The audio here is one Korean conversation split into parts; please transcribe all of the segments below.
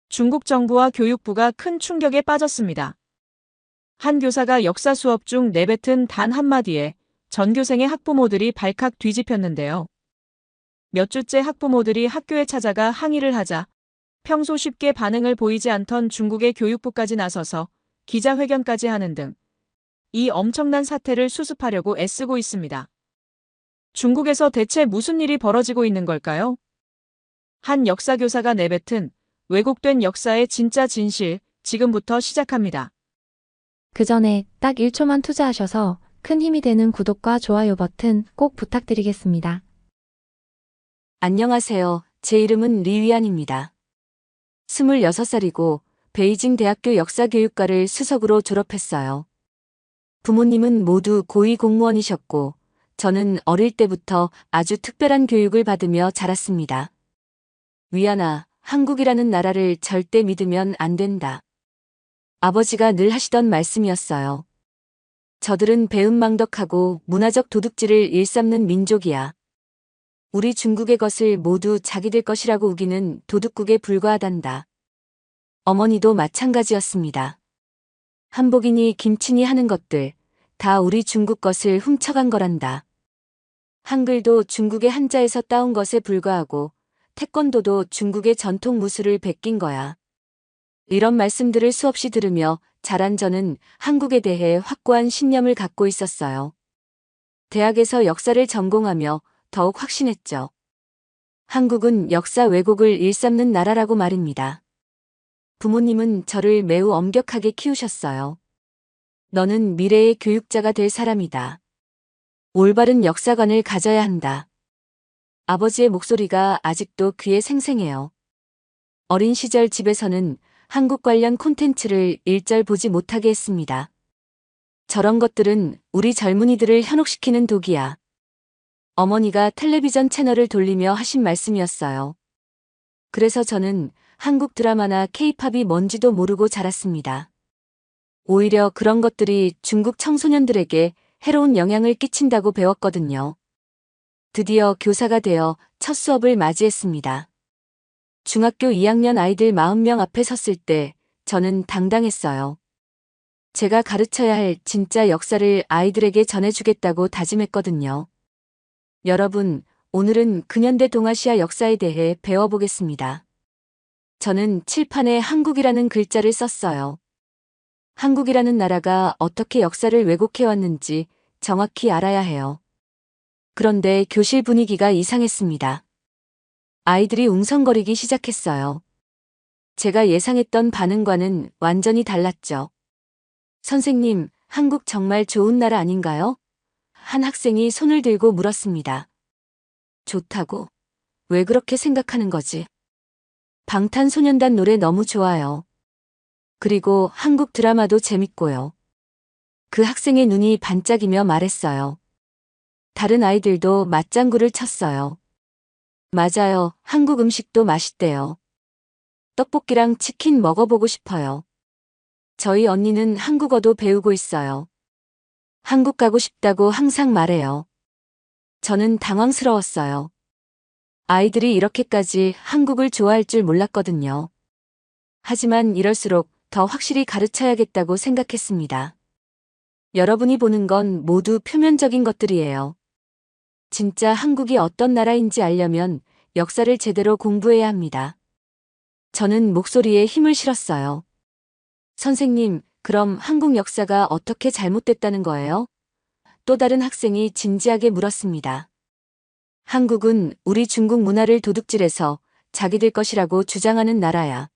중국 정부와 교육부가 큰 충격에 빠졌습니다. 한 교사가 역사 수업 중 내뱉은 단 한마디에 전교생의 학부모들이 발칵 뒤집혔는데요. 몇 주째 학부모들이 학교에 찾아가 항의를 하자 평소 쉽게 반응을 보이지 않던 중국의 교육부까지 나서서 기자회견까지 하는 등 이 엄청난 사태를 수습하려고 애쓰고 있습니다. 중국에서 대체 무슨 일이 벌어지고 있는 걸까요? 한 역사교사가 내뱉은 왜곡된 역사의 진짜 진실, 지금부터 시작합니다. 그 전에 딱 1초만 투자하셔서 큰 힘이 되는 구독과 좋아요 버튼 꼭 부탁드리겠습니다. 안녕하세요. 제 이름은 리위안입니다. 26살이고 베이징 대학교 역사교육과를 수석으로 졸업했어요. 부모님은 모두 고위 공무원이셨고 저는 어릴 때부터 아주 특별한 교육을 받으며 자랐습니다. 위안아, 한국이라는 나라를 절대 믿으면 안 된다. 아버지가 늘 하시던 말씀이었어요. 저들은 배은망덕하고 문화적 도둑질을 일삼는 민족이야. 우리 중국의 것을 모두 자기들 것이라고 우기는 도둑국에 불과하단다. 어머니도 마찬가지였습니다. 한복이니 김치니 하는 것들 다 우리 중국 것을 훔쳐간 거란다. 한글도 중국의 한자에서 따온 것에 불과하고 태권도도 중국의 전통 무술을 베낀 거야. 이런 말씀들을 수없이 들으며 자란 저는 한국에 대해 확고한 신념을 갖고 있었어요. 대학에서 역사를 전공하며 더욱 확신했죠. 한국은 역사 왜곡을 일삼는 나라라고 말입니다. 부모님은 저를 매우 엄격하게 키우셨어요. 너는 미래의 교육자가 될 사람이다. 올바른 역사관을 가져야 한다. 아버지의 목소리가 아직도 귀에 생생해요. 어린 시절 집에서는 한국 관련 콘텐츠를 일절 보지 못하게 했습니다. 저런 것들은 우리 젊은이들을 현혹시키는 독이야. 어머니가 텔레비전 채널을 돌리며 하신 말씀이었어요. 그래서 저는 한국 드라마나 케이팝이 뭔지도 모르고 자랐습니다. 오히려 그런 것들이 중국 청소년들에게 해로운 영향을 끼친다고 배웠거든요. 드디어 교사가 되어 첫 수업을 맞이했습니다. 중학교 2학년 아이들 40명 앞에 섰을 때 저는 당당했어요. 제가 가르쳐야 할 진짜 역사를 아이들에게 전해주겠다고 다짐했거든요. 여러분, 오늘은 근현대 동아시아 역사에 대해 배워보겠습니다. 저는 칠판에 한국이라는 글자를 썼어요. 한국이라는 나라가 어떻게 역사를 왜곡해왔는지 정확히 알아야 해요. 그런데 교실 분위기가 이상했습니다. 아이들이 웅성거리기 시작했어요. 제가 예상했던 반응과는 완전히 달랐죠. 선생님, 한국 정말 좋은 나라 아닌가요? 한 학생이 손을 들고 물었습니다. 좋다고? 왜 그렇게 생각하는 거지? 방탄소년단 노래 너무 좋아요. 그리고 한국 드라마도 재밌고요. 그 학생의 눈이 반짝이며 말했어요. 다른 아이들도 맞장구를 쳤어요. 맞아요. 한국 음식도 맛있대요. 떡볶이랑 치킨 먹어보고 싶어요. 저희 언니는 한국어도 배우고 있어요. 한국 가고 싶다고 항상 말해요. 저는 당황스러웠어요. 아이들이 이렇게까지 한국을 좋아할 줄 몰랐거든요. 하지만 이럴수록 더 확실히 가르쳐야겠다고 생각했습니다. 여러분이 보는 건 모두 표면적인 것들이에요. 진짜 한국이 어떤 나라인지 알려면 역사를 제대로 공부해야 합니다. 저는 목소리에 힘을 실었어요. 선생님, 그럼 한국 역사가 어떻게 잘못됐다는 거예요? 또 다른 학생이 진지하게 물었습니다. 한국은 우리 중국 문화를 도둑질해서 자기들 것이라고 주장하는 나라야.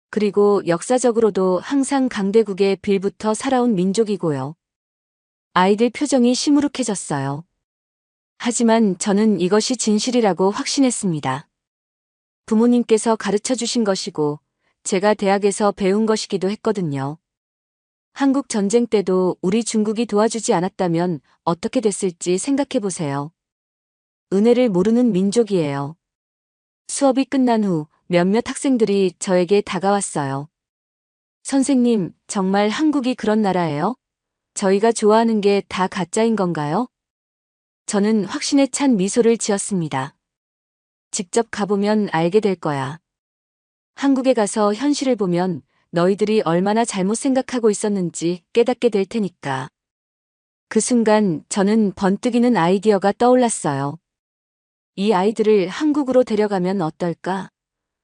그리고 역사적으로도 항상 강대국에 빌붙어 살아온 민족이고요. 아이들 표정이 시무룩해졌어요. 하지만 저는 이것이 진실이라고 확신했습니다. 부모님께서 가르쳐 주신 것이고 제가 대학에서 배운 것이기도 했거든요. 한국 전쟁 때도 우리 중국이 도와주지 않았다면 어떻게 됐을지 생각해 보세요. 은혜를 모르는 민족이에요. 수업이 끝난 후 몇몇 학생들이 저에게 다가왔어요. 선생님, 정말 한국이 그런 나라예요? 저희가 좋아하는 게 다 가짜인 건가요? 저는 확신에 찬 미소를 지었습니다. 직접 가보면 알게 될 거야. 한국에 가서 현실을 보면 너희들이 얼마나 잘못 생각하고 있었는지 깨닫게 될 테니까. 그 순간 저는 번뜩이는 아이디어가 떠올랐어요. 이 아이들을 한국으로 데려가면 어떨까?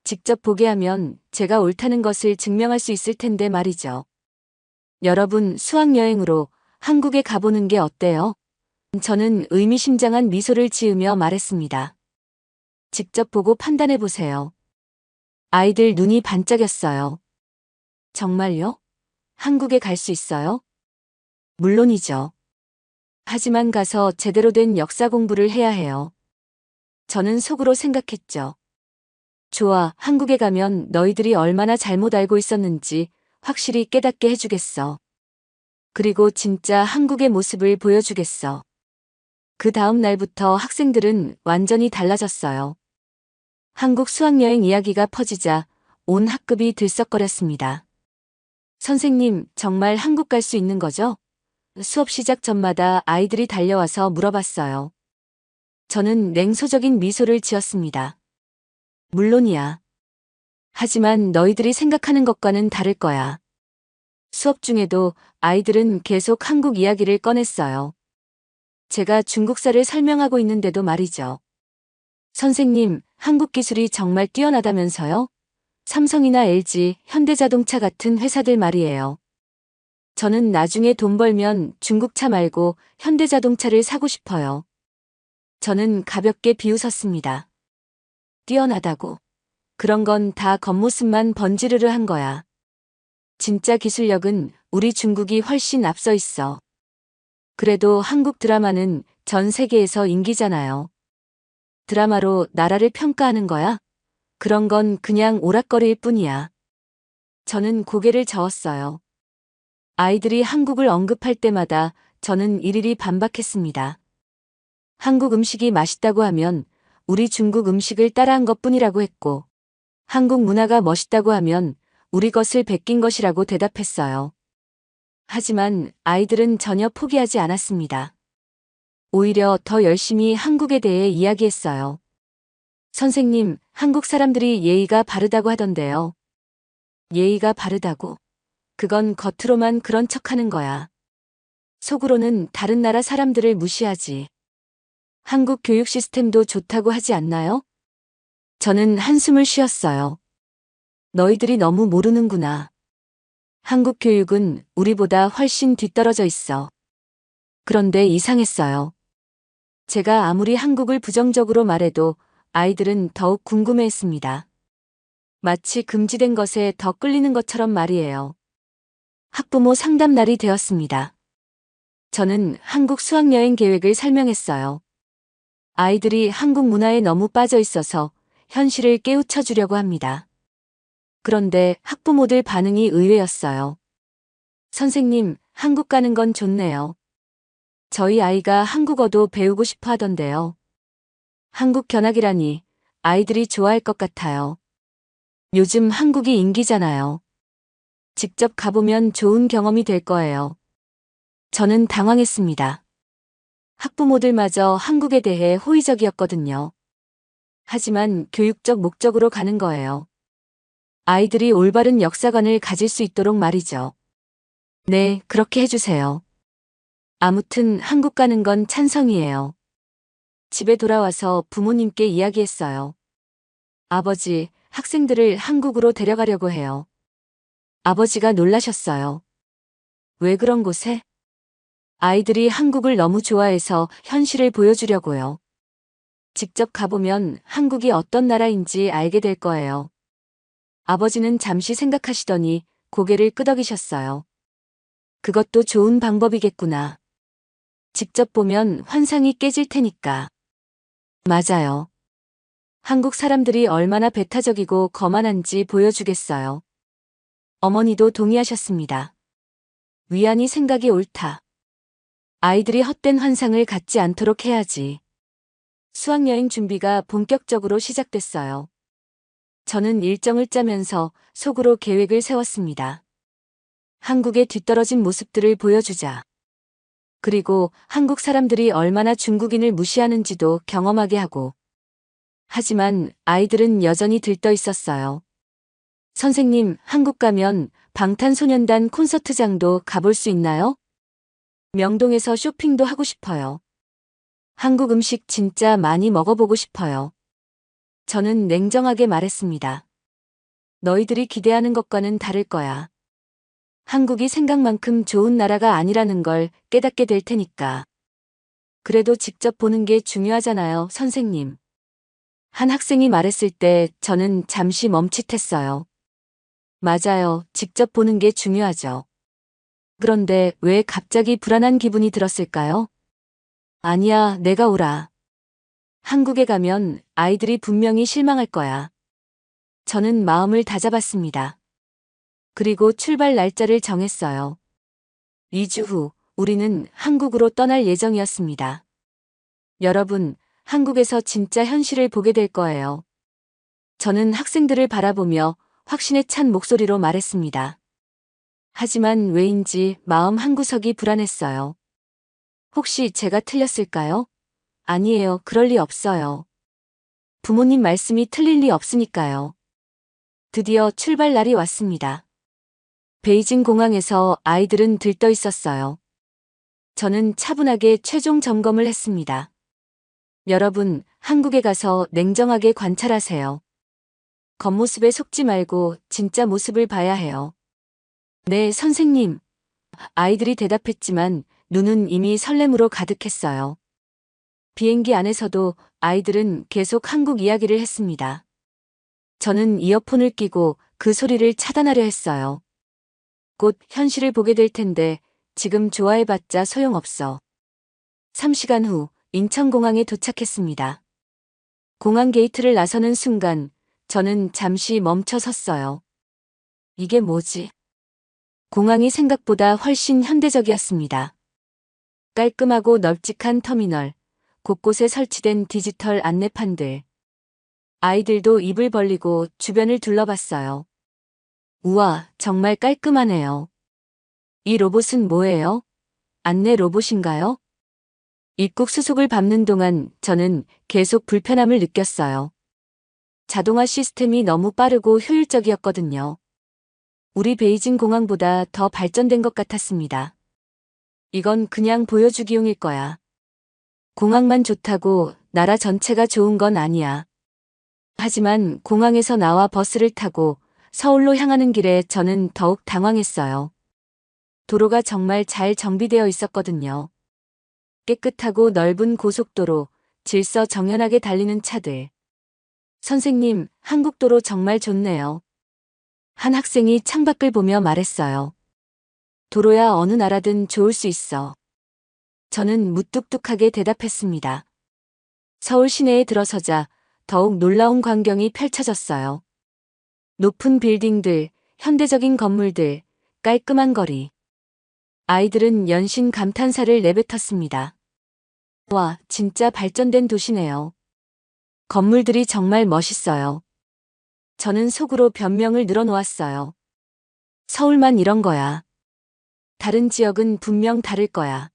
직접 보게 하면 제가 옳다는 것을 증명할 수 있을 텐데 말이죠. 여러분, 수학여행으로 한국에 가보는 게 어때요? 저는 의미심장한 미소를 지으며 말했습니다. 직접 보고 판단해 보세요. 아이들 눈이 반짝였어요. 정말요? 한국에 갈 수 있어요? 물론이죠. 하지만 가서 제대로 된 역사 공부를 해야 해요. 저는 속으로 생각했죠. 좋아, 한국에 가면 너희들이 얼마나 잘못 알고 있었는지 확실히 깨닫게 해주겠어. 그리고 진짜 한국의 모습을 보여주겠어. 그 다음 날부터 학생들은 완전히 달라졌어요. 한국 수학여행 이야기가 퍼지자 온 학급이 들썩거렸습니다. 선생님, 정말 한국 갈 수 있는 거죠? 수업 시작 전마다 아이들이 달려와서 물어봤어요. 저는 냉소적인 미소를 지었습니다. 물론이야. 하지만 너희들이 생각하는 것과는 다를 거야. 수업 중에도 아이들은 계속 한국 이야기를 꺼냈어요. 제가 중국사를 설명하고 있는데도 말이죠. 선생님, 한국 기술이 정말 뛰어나다면서요? 삼성이나 LG, 현대자동차 같은 회사들 말이에요. 저는 나중에 돈 벌면 중국차 말고 현대자동차를 사고 싶어요. 저는 가볍게 비웃었습니다. 뛰어나다고. 그런 건 다 겉모습만 번지르르 한 거야. 진짜 기술력은 우리 중국이 훨씬 앞서 있어. 그래도 한국 드라마는 전 세계에서 인기잖아요. 드라마로 나라를 평가하는 거야? 그런 건 그냥 오락거리일 뿐이야. 저는 고개를 저었어요. 아이들이 한국을 언급할 때마다 저는 일일이 반박했습니다. 한국 음식이 맛있다고 하면 우리 중국 음식을 따라한 것뿐이라고 했고, 한국 문화가 멋있다고 하면 우리 것을 베낀 것이라고 대답했어요. 하지만 아이들은 전혀 포기하지 않았습니다. 오히려 더 열심히 한국에 대해 이야기했어요. 선생님, 한국 사람들이 예의가 바르다고 하던데요. 예의가 바르다고? 그건 겉으로만 그런 척하는 거야. 속으로는 다른 나라 사람들을 무시하지. 한국 교육 시스템도 좋다고 하지 않나요? 저는 한숨을 쉬었어요. 너희들이 너무 모르는구나. 한국 교육은 우리보다 훨씬 뒤떨어져 있어. 그런데 이상했어요. 제가 아무리 한국을 부정적으로 말해도 아이들은 더욱 궁금해했습니다. 마치 금지된 것에 더 끌리는 것처럼 말이에요. 학부모 상담 날이 되었습니다. 저는 한국 수학여행 계획을 설명했어요. 아이들이 한국 문화에 너무 빠져 있어서 현실을 깨우쳐 주려고 합니다. 그런데 학부모들 반응이 의외였어요. 선생님, 한국 가는 건 좋네요. 저희 아이가 한국어도 배우고 싶어 하던데요. 한국 견학이라니 아이들이 좋아할 것 같아요. 요즘 한국이 인기잖아요. 직접 가보면 좋은 경험이 될 거예요. 저는 당황했습니다. 학부모들마저 한국에 대해 호의적이었거든요. 하지만 교육적 목적으로 가는 거예요. 아이들이 올바른 역사관을 가질 수 있도록 말이죠. 네, 그렇게 해주세요. 아무튼 한국 가는 건 찬성이에요. 집에 돌아와서 부모님께 이야기했어요. 아버지, 학생들을 한국으로 데려가려고 해요. 아버지가 놀라셨어요. 왜 그런 곳에? 아이들이 한국을 너무 좋아해서 현실을 보여주려고요. 직접 가보면 한국이 어떤 나라인지 알게 될 거예요. 아버지는 잠시 생각하시더니 고개를 끄덕이셨어요. 그것도 좋은 방법이겠구나. 직접 보면 환상이 깨질 테니까. 맞아요. 한국 사람들이 얼마나 배타적이고 거만한지 보여주겠어요. 어머니도 동의하셨습니다. 위안이 생각이 옳다. 아이들이 헛된 환상을 갖지 않도록 해야지. 수학여행 준비가 본격적으로 시작됐어요. 저는 일정을 짜면서 속으로 계획을 세웠습니다. 한국의 뒤떨어진 모습들을 보여주자. 그리고 한국 사람들이 얼마나 중국인을 무시하는지도 경험하게 하고. 하지만 아이들은 여전히 들떠 있었어요. 선생님, 한국 가면 방탄소년단 콘서트장도 가볼 수 있나요? 명동에서 쇼핑도 하고 싶어요. 한국 음식 진짜 많이 먹어보고 싶어요. 저는 냉정하게 말했습니다. 너희들이 기대하는 것과는 다를 거야. 한국이 생각만큼 좋은 나라가 아니라는 걸 깨닫게 될 테니까. 그래도 직접 보는 게 중요하잖아요, 선생님. 한 학생이 말했을 때 저는 잠시 멈칫했어요. 맞아요, 직접 보는 게 중요하죠. 그런데 왜 갑자기 불안한 기분이 들었을까요? 아니야, 내가 오라. 한국에 가면 아이들이 분명히 실망할 거야. 저는 마음을 다잡았습니다. 그리고 출발 날짜를 정했어요. 2주 후, 우리는 한국으로 떠날 예정이었습니다. 여러분, 한국에서 진짜 현실을 보게 될 거예요. 저는 학생들을 바라보며 확신에 찬 목소리로 말했습니다. 하지만 왜인지 마음 한구석이 불안했어요. 혹시 제가 틀렸을까요? 아니에요, 그럴 리 없어요. 부모님 말씀이 틀릴 리 없으니까요. 드디어 출발 날이 왔습니다. 베이징 공항에서 아이들은 들떠 있었어요. 저는 차분하게 최종 점검을 했습니다. 여러분, 한국에 가서 냉정하게 관찰하세요. 겉모습에 속지 말고 진짜 모습을 봐야 해요. 네, 선생님. 아이들이 대답했지만 눈은 이미 설렘으로 가득했어요. 비행기 안에서도 아이들은 계속 한국 이야기를 했습니다. 저는 이어폰을 끼고 그 소리를 차단하려 했어요. 곧 현실을 보게 될 텐데 지금 좋아해봤자 소용없어. 3시간 후 인천공항에 도착했습니다. 공항 게이트를 나서는 순간 저는 잠시 멈춰 섰어요. 이게 뭐지? 공항이 생각보다 훨씬 현대적이었습니다. 깔끔하고 널찍한 터미널, 곳곳에 설치된 디지털 안내판들. 아이들도 입을 벌리고 주변을 둘러봤어요. 우와, 정말 깔끔하네요. 이 로봇은 뭐예요? 안내 로봇인가요? 입국 수속을 밟는 동안 저는 계속 불편함을 느꼈어요. 자동화 시스템이 너무 빠르고 효율적이었거든요. 우리 베이징 공항보다 더 발전된 것 같았습니다. 이건 그냥 보여주기용일 거야. 공항만 좋다고 나라 전체가 좋은 건 아니야. 하지만 공항에서 나와 버스를 타고 서울로 향하는 길에 저는 더욱 당황했어요. 도로가 정말 잘 정비되어 있었거든요. 깨끗하고 넓은 고속도로, 질서 정연하게 달리는 차들. 선생님, 한국 도로 정말 좋네요. 한 학생이 창밖을 보며 말했어요. 도로야 어느 나라든 좋을 수 있어. 저는 무뚝뚝하게 대답했습니다. 서울 시내에 들어서자 더욱 놀라운 광경이 펼쳐졌어요. 높은 빌딩들, 현대적인 건물들, 깔끔한 거리. 아이들은 연신 감탄사를 내뱉었습니다. 와, 진짜 발전된 도시네요. 건물들이 정말 멋있어요. 저는 속으로 변명을 늘어놓았어요. 서울만 이런 거야. 다른 지역은 분명 다를 거야.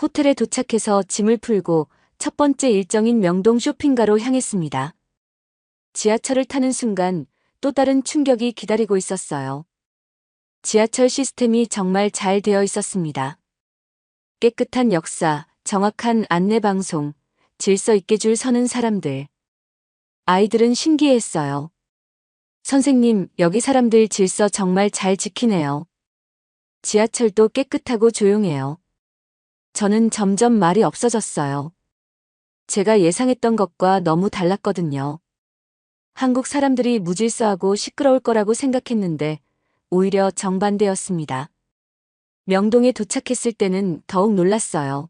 호텔에 도착해서 짐을 풀고 첫 번째 일정인 명동 쇼핑가로 향했습니다. 지하철을 타는 순간 또 다른 충격이 기다리고 있었어요. 지하철 시스템이 정말 잘 되어 있었습니다. 깨끗한 역사, 정확한 안내 방송, 질서 있게 줄 서는 사람들. 아이들은 신기해했어요. 선생님, 여기 사람들 질서 정말 잘 지키네요. 지하철도 깨끗하고 조용해요. 저는 점점 말이 없어졌어요. 제가 예상했던 것과 너무 달랐거든요. 한국 사람들이 무질서하고 시끄러울 거라고 생각했는데 오히려 정반대였습니다. 명동에 도착했을 때는 더욱 놀랐어요.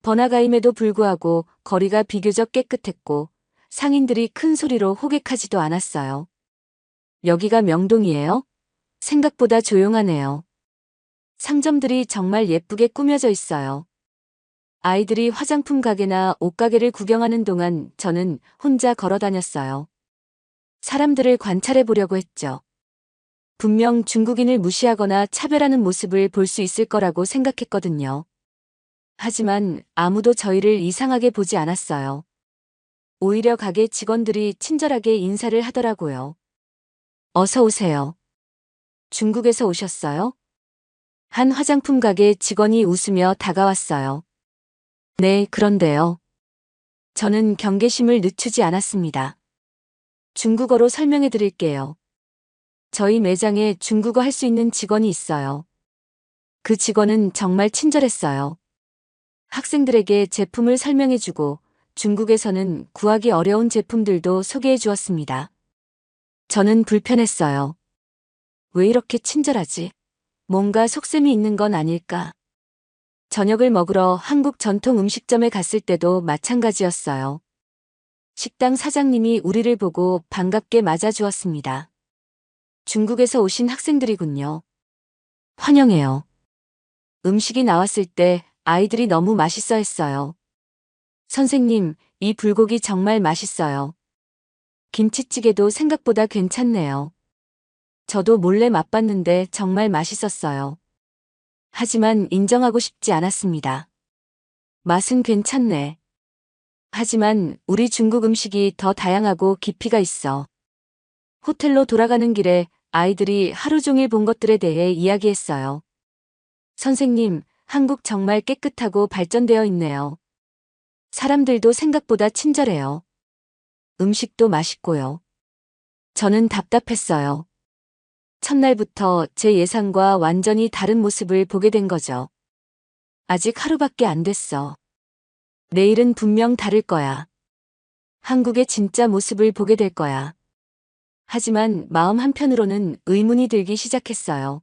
번화가임에도 불구하고 거리가 비교적 깨끗했고 상인들이 큰 소리로 호객하지도 않았어요. 여기가 명동이에요? 생각보다 조용하네요. 상점들이 정말 예쁘게 꾸며져 있어요. 아이들이 화장품 가게나 옷가게를 구경하는 동안 저는 혼자 걸어 다녔어요. 사람들을 관찰해 보려고 했죠. 분명 중국인을 무시하거나 차별하는 모습을 볼 수 있을 거라고 생각했거든요. 하지만 아무도 저희를 이상하게 보지 않았어요. 오히려 가게 직원들이 친절하게 인사를 하더라고요. 어서 오세요. 중국에서 오셨어요? 한 화장품 가게 직원이 웃으며 다가왔어요. 네, 그런데요. 저는 경계심을 늦추지 않았습니다. 중국어로 설명해 드릴게요. 저희 매장에 중국어 할 수 있는 직원이 있어요. 그 직원은 정말 친절했어요. 학생들에게 제품을 설명해 주고 중국에서는 구하기 어려운 제품들도 소개해 주었습니다. 저는 불편했어요. 왜 이렇게 친절하지? 뭔가 속셈이 있는 건 아닐까? 저녁을 먹으러 한국 전통 음식점에 갔을 때도 마찬가지였어요. 식당 사장님이 우리를 보고 반갑게 맞아주었습니다. 중국에서 오신 학생들이군요. 환영해요. 음식이 나왔을 때 아이들이 너무 맛있어 했어요. 선생님, 이 불고기 정말 맛있어요. 김치찌개도 생각보다 괜찮네요. 저도 몰래 맛봤는데 정말 맛있었어요. 하지만 인정하고 싶지 않았습니다. 맛은 괜찮네. 하지만 우리 중국 음식이 더 다양하고 깊이가 있어. 호텔로 돌아가는 길에 아이들이 하루 종일 본 것들에 대해 이야기했어요. 선생님, 한국 정말 깨끗하고 발전되어 있네요. 사람들도 생각보다 친절해요. 음식도 맛있고요. 저는 답답했어요. 첫날부터 제 예상과 완전히 다른 모습을 보게 된 거죠. 아직 하루밖에 안 됐어. 내일은 분명 다를 거야. 한국의 진짜 모습을 보게 될 거야. 하지만 마음 한편으로는 의문이 들기 시작했어요.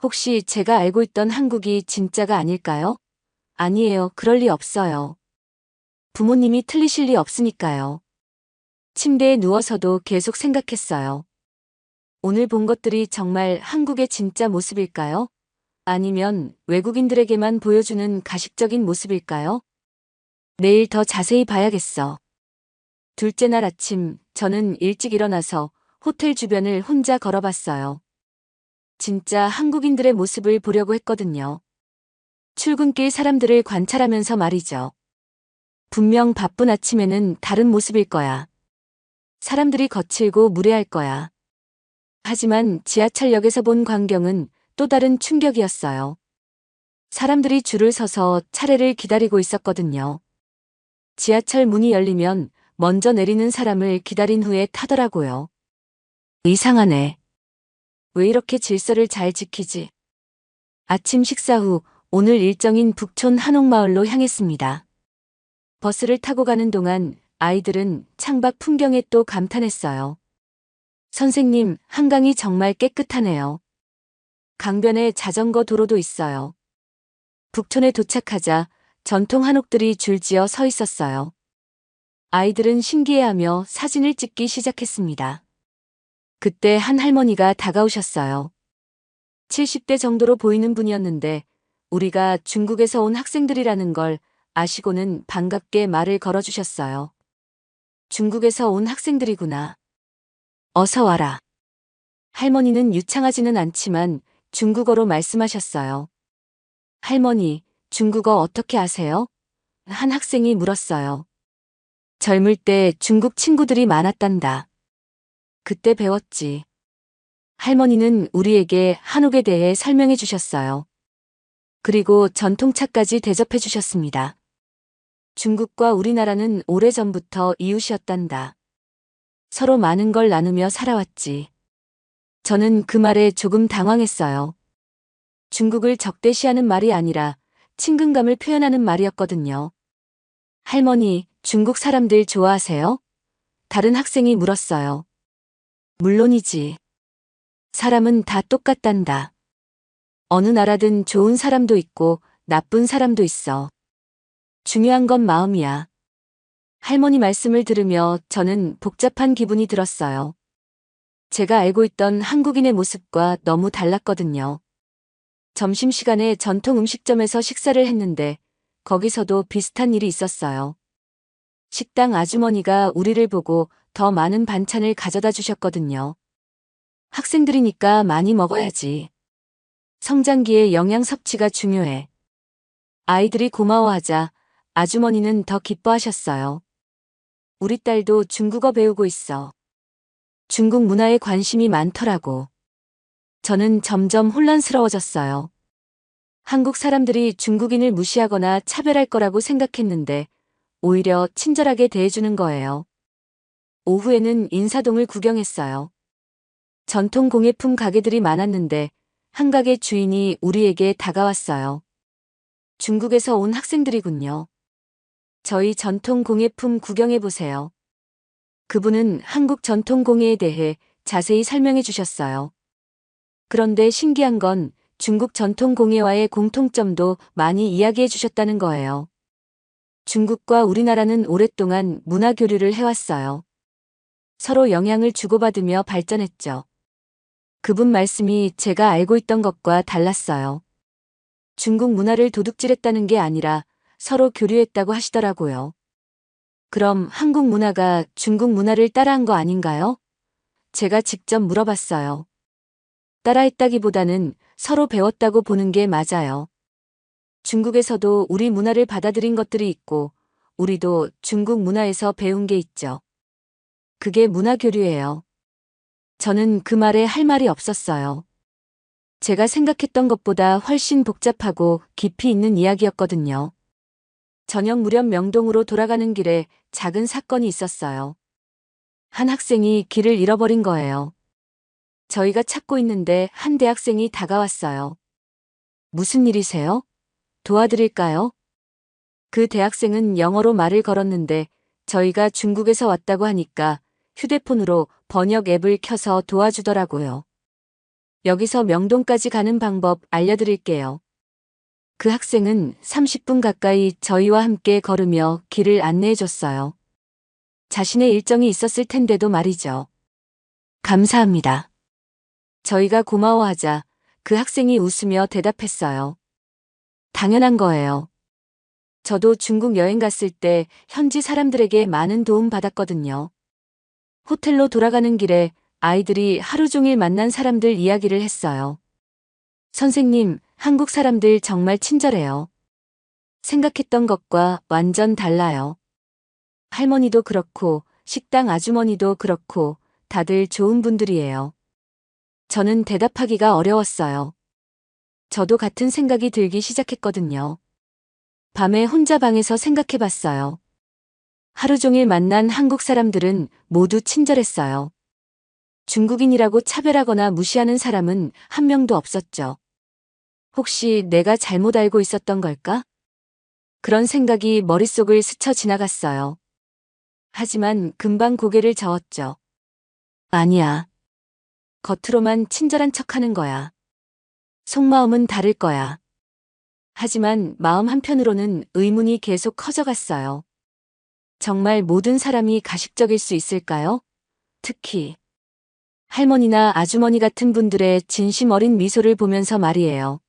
혹시 제가 알고 있던 한국이 진짜가 아닐까요? 아니에요. 그럴 리 없어요. 부모님이 틀리실 리 없으니까요. 침대에 누워서도 계속 생각했어요. 오늘 본 것들이 정말 한국의 진짜 모습일까요? 아니면 외국인들에게만 보여주는 가식적인 모습일까요? 내일 더 자세히 봐야겠어. 둘째 날 아침, 저는 일찍 일어나서 호텔 주변을 혼자 걸어봤어요. 진짜 한국인들의 모습을 보려고 했거든요. 출근길 사람들을 관찰하면서 말이죠. 분명 바쁜 아침에는 다른 모습일 거야. 사람들이 거칠고 무례할 거야. 하지만 지하철역에서 본 광경은 또 다른 충격이었어요. 사람들이 줄을 서서 차례를 기다리고 있었거든요. 지하철 문이 열리면 먼저 내리는 사람을 기다린 후에 타더라고요. 이상하네. 왜 이렇게 질서를 잘 지키지? 아침 식사 후 오늘 일정인 북촌 한옥마을로 향했습니다. 버스를 타고 가는 동안 아이들은 창밖 풍경에 또 감탄했어요. 선생님, 한강이 정말 깨끗하네요. 강변에 자전거 도로도 있어요. 북촌에 도착하자 전통 한옥들이 줄지어 서 있었어요. 아이들은 신기해하며 사진을 찍기 시작했습니다. 그때 한 할머니가 다가오셨어요. 70대 정도로 보이는 분이었는데 우리가 중국에서 온 학생들이라는 걸 아시고는 반갑게 말을 걸어주셨어요. 중국에서 온 학생들이구나. 어서 와라. 할머니는 유창하지는 않지만 중국어로 말씀하셨어요. 할머니, 중국어 어떻게 아세요? 한 학생이 물었어요. 젊을 때 중국 친구들이 많았단다. 그때 배웠지. 할머니는 우리에게 한옥에 대해 설명해 주셨어요. 그리고 전통차까지 대접해 주셨습니다. 중국과 우리나라는 오래전부터 이웃이었단다. 서로 많은 걸 나누며 살아왔지. 저는 그 말에 조금 당황했어요. 중국을 적대시하는 말이 아니라 친근감을 표현하는 말이었거든요. 할머니, 중국 사람들 좋아하세요? 다른 학생이 물었어요. 물론이지. 사람은 다 똑같단다. 어느 나라든 좋은 사람도 있고 나쁜 사람도 있어. 중요한 건 마음이야. 할머니 말씀을 들으며 저는 복잡한 기분이 들었어요. 제가 알고 있던 한국인의 모습과 너무 달랐거든요. 점심시간에 전통 음식점에서 식사를 했는데 거기서도 비슷한 일이 있었어요. 식당 아주머니가 우리를 보고 더 많은 반찬을 가져다 주셨거든요. 학생들이니까 많이 먹어야지. 성장기에 영양 섭취가 중요해. 아이들이 고마워하자 아주머니는 더 기뻐하셨어요. 우리 딸도 중국어 배우고 있어. 중국 문화에 관심이 많더라고. 저는 점점 혼란스러워졌어요. 한국 사람들이 중국인을 무시하거나 차별할 거라고 생각했는데 오히려 친절하게 대해주는 거예요. 오후에는 인사동을 구경했어요. 전통 공예품 가게들이 많았는데 한 가게 주인이 우리에게 다가왔어요. 중국에서 온 학생들이군요. 저희 전통 공예품 구경해보세요. 그분은 한국 전통 공예에 대해 자세히 설명해 주셨어요. 그런데 신기한 건 중국 전통 공예와의 공통점도 많이 이야기해 주셨다는 거예요. 중국과 우리나라는 오랫동안 문화 교류를 해왔어요. 서로 영향을 주고받으며 발전했죠. 그분 말씀이 제가 알고 있던 것과 달랐어요. 중국 문화를 도둑질했다는 게 아니라 서로 교류했다고 하시더라고요. 그럼 한국 문화가 중국 문화를 따라한 거 아닌가요? 제가 직접 물어봤어요. 따라했다기보다는 서로 배웠다고 보는 게 맞아요. 중국에서도 우리 문화를 받아들인 것들이 있고, 우리도 중국 문화에서 배운 게 있죠. 그게 문화 교류예요. 저는 그 말에 할 말이 없었어요. 제가 생각했던 것보다 훨씬 복잡하고 깊이 있는 이야기였거든요. 저녁 무렵 명동으로 돌아가는 길에 작은 사건이 있었어요. 한 학생이 길을 잃어버린 거예요. 저희가 찾고 있는데 한 대학생이 다가왔어요. 무슨 일이세요? 도와드릴까요? 그 대학생은 영어로 말을 걸었는데 저희가 중국에서 왔다고 하니까 휴대폰으로 번역 앱을 켜서 도와주더라고요. 여기서 명동까지 가는 방법 알려드릴게요. 그 학생은 30분 가까이 저희와 함께 걸으며 길을 안내해줬어요. 자신의 일정이 있었을 텐데도 말이죠. 감사합니다. 저희가 고마워하자 그 학생이 웃으며 대답했어요. 당연한 거예요. 저도 중국 여행 갔을 때 현지 사람들에게 많은 도움 받았거든요. 호텔로 돌아가는 길에 아이들이 하루 종일 만난 사람들 이야기를 했어요. 선생님, 한국 사람들 정말 친절해요. 생각했던 것과 완전 달라요. 할머니도 그렇고 식당 아주머니도 그렇고 다들 좋은 분들이에요. 저는 대답하기가 어려웠어요. 저도 같은 생각이 들기 시작했거든요. 밤에 혼자 방에서 생각해봤어요. 하루 종일 만난 한국 사람들은 모두 친절했어요. 중국인이라고 차별하거나 무시하는 사람은 한 명도 없었죠. 혹시 내가 잘못 알고 있었던 걸까? 그런 생각이 머릿속을 스쳐 지나갔어요. 하지만 금방 고개를 저었죠. 아니야. 겉으로만 친절한 척하는 거야. 속마음은 다를 거야. 하지만 마음 한편으로는 의문이 계속 커져갔어요. 정말 모든 사람이 가식적일 수 있을까요? 특히 할머니나 아주머니 같은 분들의 진심 어린 미소를 보면서 말이에요.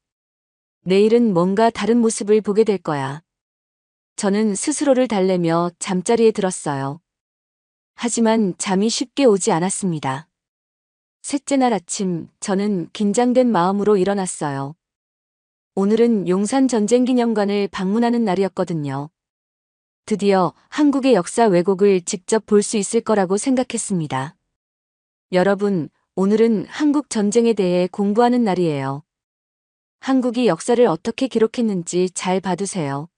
내일은 뭔가 다른 모습을 보게 될 거야. 저는 스스로를 달래며 잠자리에 들었어요. 하지만 잠이 쉽게 오지 않았습니다. 셋째 날 아침, 저는 긴장된 마음으로 일어났어요. 오늘은 용산전쟁기념관을 방문하는 날이었거든요. 드디어 한국의 역사 왜곡을 직접 볼 수 있을 거라고 생각했습니다. 여러분, 오늘은 한국 전쟁에 대해 공부하는 날이에요. 한국이 역사를 어떻게 기록했는지 잘 봐두세요.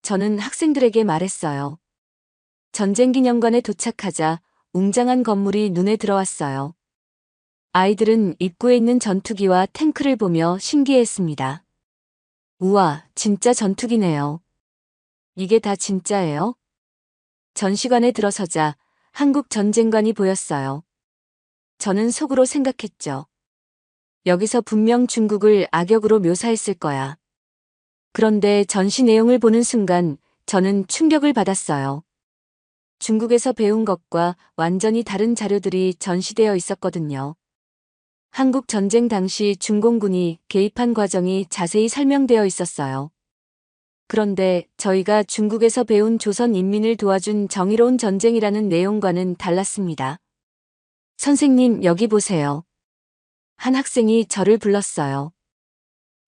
저는 학생들에게 말했어요. 전쟁기념관에 도착하자 웅장한 건물이 눈에 들어왔어요. 아이들은 입구에 있는 전투기와 탱크를 보며 신기해했습니다. 우와, 진짜 전투기네요. 이게 다 진짜예요? 전시관에 들어서자 한국 전쟁관이 보였어요. 저는 속으로 생각했죠. 여기서 분명 중국을 악역으로 묘사했을 거야. 그런데 전시 내용을 보는 순간 저는 충격을 받았어요. 중국에서 배운 것과 완전히 다른 자료들이 전시되어 있었거든요. 한국 전쟁 당시 중공군이 개입한 과정이 자세히 설명되어 있었어요. 그런데 저희가 중국에서 배운 조선 인민을 도와준 정의로운 전쟁이라는 내용과는 달랐습니다. 선생님, 여기 보세요. 한 학생이 저를 불렀어요.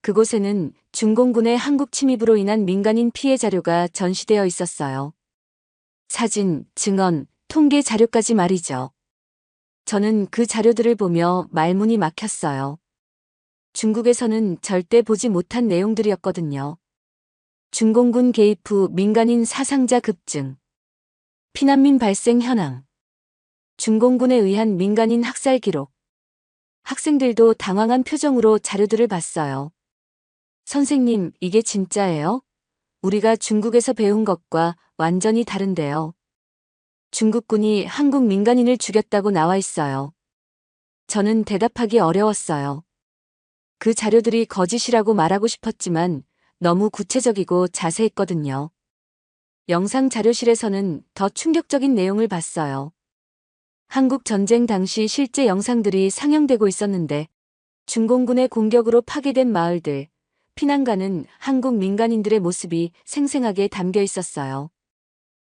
그곳에는 중공군의 한국 침입으로 인한 민간인 피해 자료가 전시되어 있었어요. 사진, 증언, 통계 자료까지 말이죠. 저는 그 자료들을 보며 말문이 막혔어요. 중국에서는 절대 보지 못한 내용들이었거든요. 중공군 개입 후 민간인 사상자 급증, 피난민 발생 현황, 중공군에 의한 민간인 학살 기록. 학생들도 당황한 표정으로 자료들을 봤어요. 선생님, 이게 진짜예요? 우리가 중국에서 배운 것과 완전히 다른데요. 중국군이 한국 민간인을 죽였다고 나와 있어요. 저는 대답하기 어려웠어요. 그 자료들이 거짓이라고 말하고 싶었지만 너무 구체적이고 자세했거든요. 영상 자료실에서는 더 충격적인 내용을 봤어요. 한국 전쟁 당시 실제 영상들이 상영되고 있었는데 중공군의 공격으로 파괴된 마을들, 피난 가는 한국 민간인들의 모습이 생생하게 담겨 있었어요.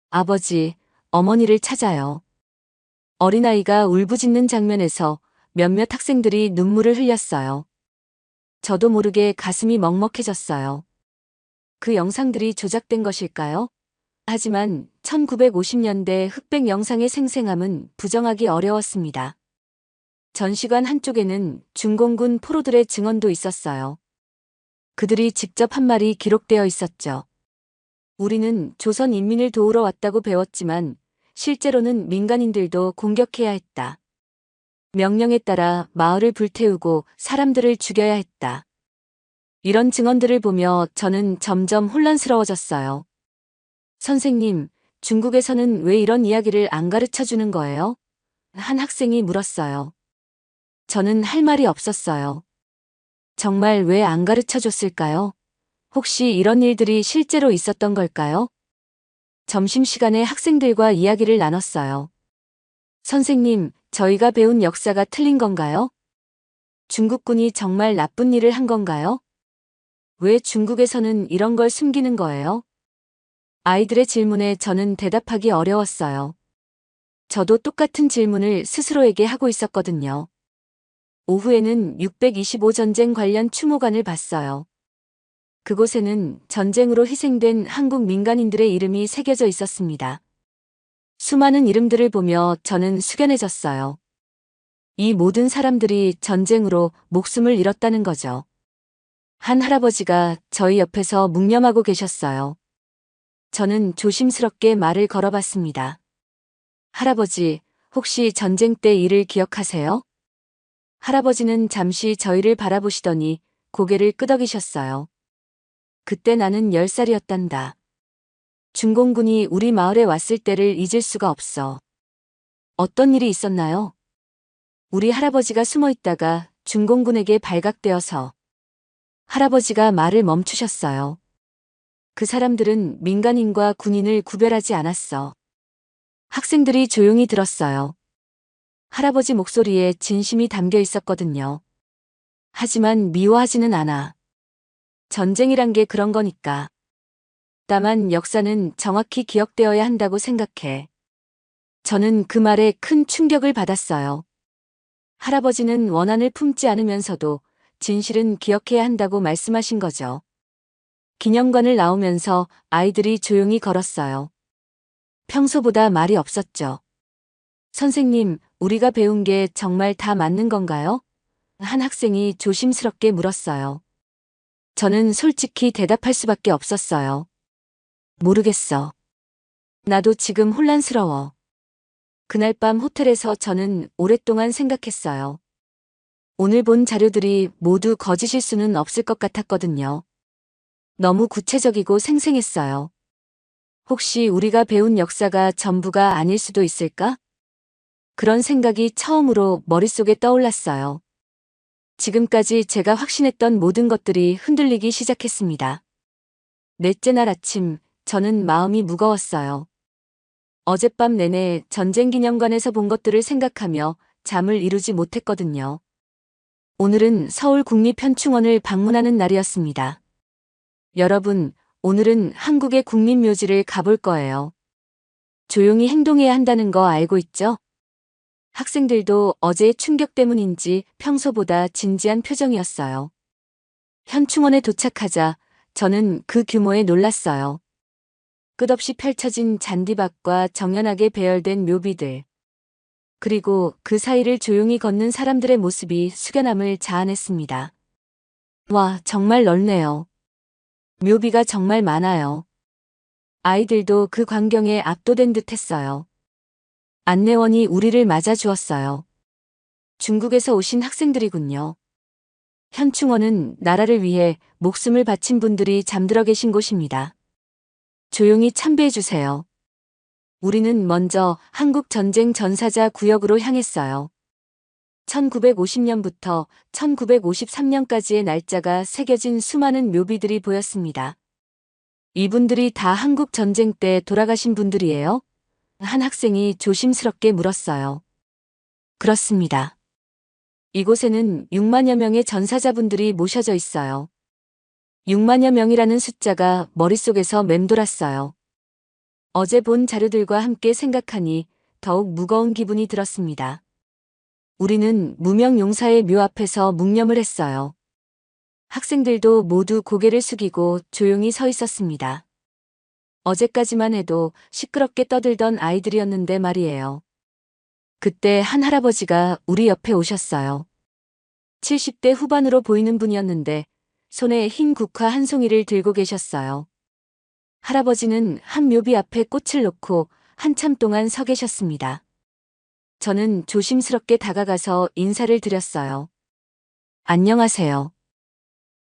아버지, 어머니를 찾아요. 어린아이가 울부짖는 장면에서 몇몇 학생들이 눈물을 흘렸어요. 저도 모르게 가슴이 먹먹해졌어요. 그 영상들이 조작된 것일까요? 하지만 1950년대 흑백 영상의 생생함은 부정하기 어려웠습니다. 전시관 한쪽에는 중공군 포로들의 증언도 있었어요. 그들이 직접 한 말이 기록되어 있었죠. 우리는 조선 인민을 도우러 왔다고 배웠지만 실제로는 민간인들도 공격해야 했다. 명령에 따라 마을을 불태우고 사람들을 죽여야 했다. 이런 증언들을 보며 저는 점점 혼란스러워졌어요. 선생님, 중국에서는 왜 이런 이야기를 안 가르쳐 주는 거예요? 한 학생이 물었어요. 저는 할 말이 없었어요. 정말 왜 안 가르쳐 줬을까요? 혹시 이런 일들이 실제로 있었던 걸까요? 점심시간에 학생들과 이야기를 나눴어요. 선생님, 저희가 배운 역사가 틀린 건가요? 중국군이 정말 나쁜 일을 한 건가요? 왜 중국에서는 이런 걸 숨기는 거예요? 아이들의 질문에 저는 대답하기 어려웠어요. 저도 똑같은 질문을 스스로에게 하고 있었거든요. 오후에는 625 전쟁 관련 추모관을 봤어요. 그곳에는 전쟁으로 희생된 한국 민간인들의 이름이 새겨져 있었습니다. 수많은 이름들을 보며 저는 숙연해졌어요. 이 모든 사람들이 전쟁으로 목숨을 잃었다는 거죠. 한 할아버지가 저희 옆에서 묵념하고 계셨어요. 저는 조심스럽게 말을 걸어봤습니다. 할아버지, 혹시 전쟁 때 일을 기억하세요? 할아버지는 잠시 저희를 바라보시더니 고개를 끄덕이셨어요. 그때 나는 10살이었단다. 중공군이 우리 마을에 왔을 때를 잊을 수가 없어. 어떤 일이 있었나요? 우리 할아버지가 숨어 있다가 중공군에게 발각되어서 할아버지가 말을 멈추셨어요. 그 사람들은 민간인과 군인을 구별하지 않았어. 학생들이 조용히 들었어요. 할아버지 목소리에 진심이 담겨 있었거든요. 하지만 미워하지는 않아. 전쟁이란 게 그런 거니까. 다만 역사는 정확히 기억되어야 한다고 생각해. 저는 그 말에 큰 충격을 받았어요. 할아버지는 원한을 품지 않으면서도 진실은 기억해야 한다고 말씀하신 거죠. 기념관을 나오면서 아이들이 조용히 걸었어요. 평소보다 말이 없었죠. 선생님, 우리가 배운 게 정말 다 맞는 건가요? 한 학생이 조심스럽게 물었어요. 저는 솔직히 대답할 수밖에 없었어요. 모르겠어. 나도 지금 혼란스러워. 그날 밤 호텔에서 저는 오랫동안 생각했어요. 오늘 본 자료들이 모두 거짓일 수는 없을 것 같았거든요. 너무 구체적이고 생생했어요. 혹시 우리가 배운 역사가 전부가 아닐 수도 있을까? 그런 생각이 처음으로 머릿속에 떠올랐어요. 지금까지 제가 확신했던 모든 것들이 흔들리기 시작했습니다. 넷째 날 아침, 저는 마음이 무거웠어요. 어젯밤 내내 전쟁기념관에서 본 것들을 생각하며 잠을 이루지 못했거든요. 오늘은 서울국립현충원을 방문하는 날이었습니다. 여러분, 오늘은 한국의 국립묘지를 가볼 거예요. 조용히 행동해야 한다는 거 알고 있죠? 학생들도 어제의 충격 때문인지 평소보다 진지한 표정이었어요. 현충원에 도착하자 저는 그 규모에 놀랐어요. 끝없이 펼쳐진 잔디밭과 정연하게 배열된 묘비들. 그리고 그 사이를 조용히 걷는 사람들의 모습이 숙연함을 자아냈습니다. 와, 정말 넓네요. 묘비가 정말 많아요. 아이들도 그 광경에 압도된 듯 했어요. 안내원이 우리를 맞아주었어요. 중국에서 오신 학생들이군요. 현충원은 나라를 위해 목숨을 바친 분들이 잠들어 계신 곳입니다. 조용히 참배해주세요. 우리는 먼저 한국 전쟁 전사자 구역으로 향했어요. 1950년부터 1953년까지의 날짜가 새겨진 수많은 묘비들이 보였습니다. 이분들이 다 한국 전쟁 때 돌아가신 분들이에요? 한 학생이 조심스럽게 물었어요. 그렇습니다. 이곳에는 6만여 명의 전사자분들이 모셔져 있어요. 6만여 명이라는 숫자가 머릿속에서 맴돌았어요. 어제 본 자료들과 함께 생각하니 더욱 무거운 기분이 들었습니다. 우리는 무명용사의 묘 앞에서 묵념을 했어요. 학생들도 모두 고개를 숙이고 조용히 서 있었습니다. 어제까지만 해도 시끄럽게 떠들던 아이들이었는데 말이에요. 그때 한 할아버지가 우리 옆에 오셨어요. 70대 후반으로 보이는 분이었는데 손에 흰 국화 한 송이를 들고 계셨어요. 할아버지는 한 묘비 앞에 꽃을 놓고 한참 동안 서 계셨습니다. 저는 조심스럽게 다가가서 인사를 드렸어요. 안녕하세요.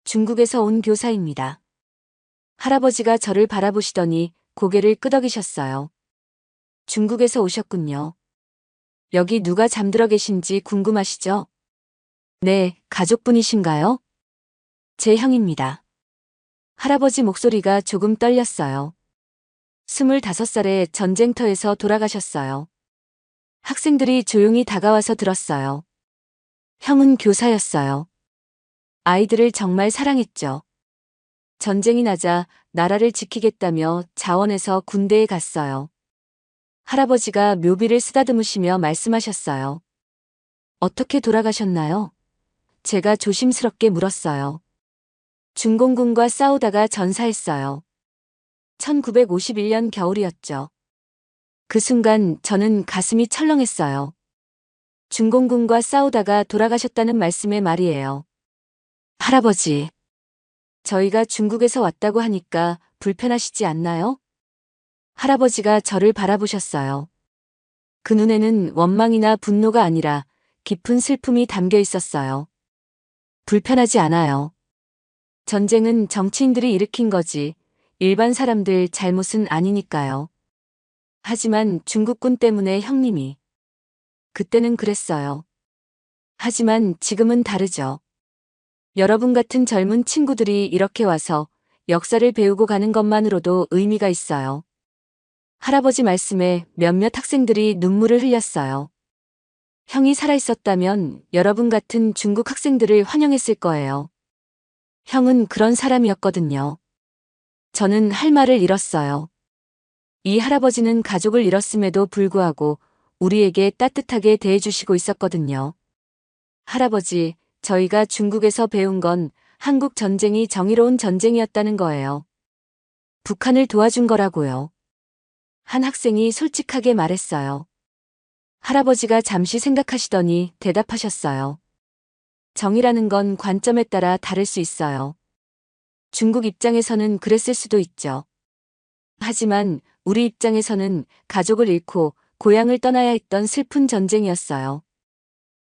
중국에서 온 교사입니다. 할아버지가 저를 바라보시더니 고개를 끄덕이셨어요. 중국에서 오셨군요. 여기 누가 잠들어 계신지 궁금하시죠? 네, 가족분이신가요? 제 형입니다. 할아버지 목소리가 조금 떨렸어요. 25살에 전쟁터에서 돌아가셨어요. 학생들이 조용히 다가와서 들었어요. 형은 교사였어요. 아이들을 정말 사랑했죠. 전쟁이 나자 나라를 지키겠다며 자원해서 군대에 갔어요. 할아버지가 묘비를 쓰다듬으시며 말씀하셨어요. 어떻게 돌아가셨나요? 제가 조심스럽게 물었어요. 중공군과 싸우다가 전사했어요. 1951년 겨울이었죠. 그 순간 저는 가슴이 철렁했어요. 중공군과 싸우다가 돌아가셨다는 말씀에 말이에요. 할아버지, 저희가 중국에서 왔다고 하니까 불편하시지 않나요? 할아버지가 저를 바라보셨어요. 그 눈에는 원망이나 분노가 아니라 깊은 슬픔이 담겨 있었어요. 불편하지 않아요. 전쟁은 정치인들이 일으킨 거지 일반 사람들 잘못은 아니니까요. 하지만 중국군 때문에 형님이. 그때는 그랬어요. 하지만 지금은 다르죠. 여러분 같은 젊은 친구들이 이렇게 와서 역사를 배우고 가는 것만으로도 의미가 있어요. 할아버지 말씀에 몇몇 학생들이 눈물을 흘렸어요. 형이 살아있었다면 여러분 같은 중국 학생들을 환영했을 거예요. 형은 그런 사람이었거든요. 저는 할 말을 잃었어요. 이 할아버지는 가족을 잃었음에도 불구하고 우리에게 따뜻하게 대해주시고 있었거든요. 할아버지, 저희가 중국에서 배운 건 한국 전쟁이 정의로운 전쟁이었다는 거예요. 북한을 도와준 거라고요. 한 학생이 솔직하게 말했어요. 할아버지가 잠시 생각하시더니 대답하셨어요. 정의라는 건 관점에 따라 다를 수 있어요. 중국 입장에서는 그랬을 수도 있죠. 하지만 우리 입장에서는 가족을 잃고 고향을 떠나야 했던 슬픈 전쟁이었어요.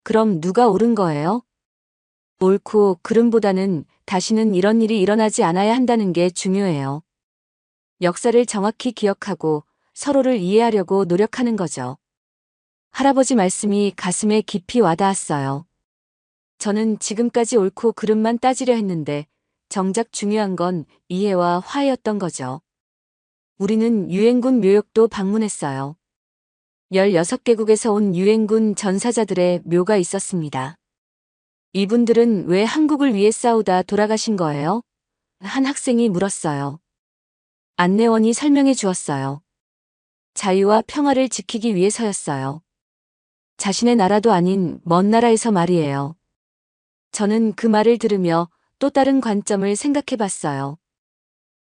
그럼 누가 옳은 거예요? 옳고 그름보다는 다시는 이런 일이 일어나지 않아야 한다는 게 중요해요. 역사를 정확히 기억하고 서로를 이해하려고 노력하는 거죠. 할아버지 말씀이 가슴에 깊이 와닿았어요. 저는 지금까지 옳고 그름만 따지려 했는데 정작 중요한 건 이해와 화해였던 거죠. 우리는 유엔군 묘역도 방문했어요. 16개국에서 온 유엔군 전사자들의 묘가 있었습니다. 이분들은 왜 한국을 위해 싸우다 돌아가신 거예요? 한 학생이 물었어요. 안내원이 설명해 주었어요. 자유와 평화를 지키기 위해서였어요. 자신의 나라도 아닌 먼 나라에서 말이에요. 저는 그 말을 들으며 또 다른 관점을 생각해 봤어요.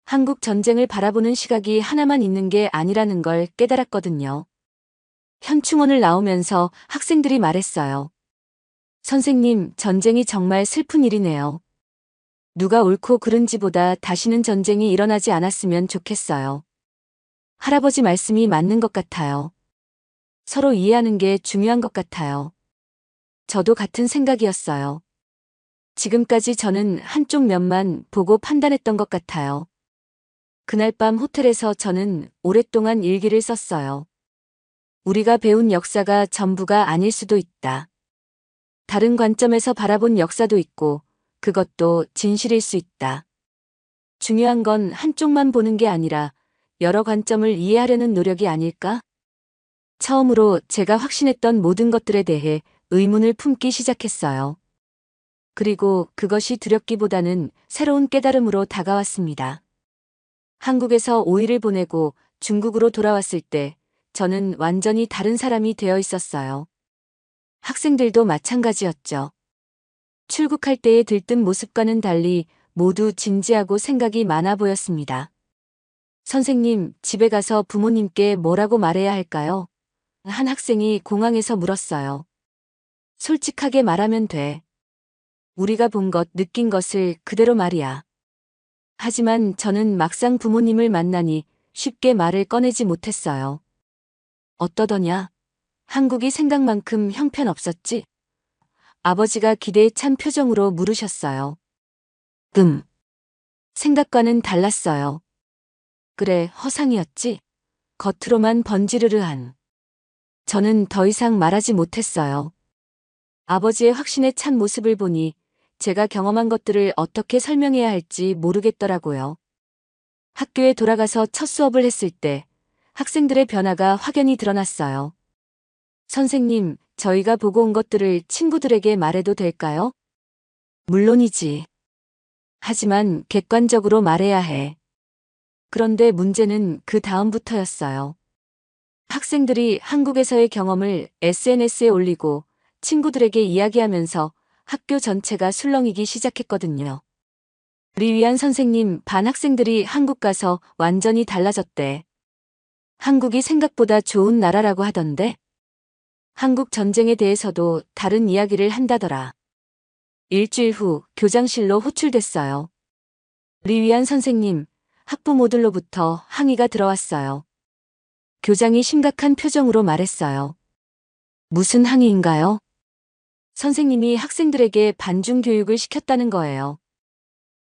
한국 전쟁을 바라보는 시각이 하나만 있는 게 아니라는 걸 깨달았거든요. 현충원을 나오면서 학생들이 말했어요. 선생님, 전쟁이 정말 슬픈 일이네요. 누가 옳고 그른지보다 다시는 전쟁이 일어나지 않았으면 좋겠어요. 할아버지 말씀이 맞는 것 같아요. 서로 이해하는 게 중요한 것 같아요. 저도 같은 생각이었어요. 지금까지 저는 한쪽 면만 보고 판단했던 것 같아요. 그날 밤 호텔에서 저는 오랫동안 일기를 썼어요. 우리가 배운 역사가 전부가 아닐 수도 있다. 다른 관점에서 바라본 역사도 있고 그것도 진실일 수 있다. 중요한 건 한쪽만 보는 게 아니라 여러 관점을 이해하려는 노력이 아닐까? 처음으로 제가 확신했던 모든 것들에 대해 의문을 품기 시작했어요. 그리고 그것이 두렵기보다는 새로운 깨달음으로 다가왔습니다. 한국에서 5일을 보내고 중국으로 돌아왔을 때 저는 완전히 다른 사람이 되어 있었어요. 학생들도 마찬가지였죠. 출국할 때의 들뜬 모습과는 달리 모두 진지하고 생각이 많아 보였습니다. 선생님, 집에 가서 부모님께 뭐라고 말해야 할까요? 한 학생이 공항에서 물었어요. 솔직하게 말하면 돼. 우리가 본 것, 느낀 것을 그대로 말이야. 하지만 저는 막상 부모님을 만나니 쉽게 말을 꺼내지 못했어요. 어떠더냐? 한국이 생각만큼 형편없었지? 아버지가 기대에 찬 표정으로 물으셨어요. 생각과는 달랐어요. 그래, 허상이었지? 겉으로만 번지르르한. 저는 더 이상 말하지 못했어요. 아버지의 확신에 찬 모습을 보니 제가 경험한 것들을 어떻게 설명해야 할지 모르겠더라고요. 학교에 돌아가서 첫 수업을 했을 때 학생들의 변화가 확연히 드러났어요. 선생님, 저희가 보고 온 것들을 친구들에게 말해도 될까요? 물론이지. 하지만 객관적으로 말해야 해. 그런데 문제는 그 다음부터였어요. 학생들이 한국에서의 경험을 SNS에 올리고 친구들에게 이야기하면서 학교 전체가 술렁이기 시작했거든요. 리위안 선생님, 반 학생들이 한국 가서 완전히 달라졌대. 한국이 생각보다 좋은 나라라고 하던데? 한국 전쟁에 대해서도 다른 이야기를 한다더라. 일주일 후 교장실로 호출됐어요. 리위안 선생님, 학부모들로부터 항의가 들어왔어요. 교장이 심각한 표정으로 말했어요. 무슨 항의인가요? 선생님이 학생들에게 반중 교육을 시켰다는 거예요.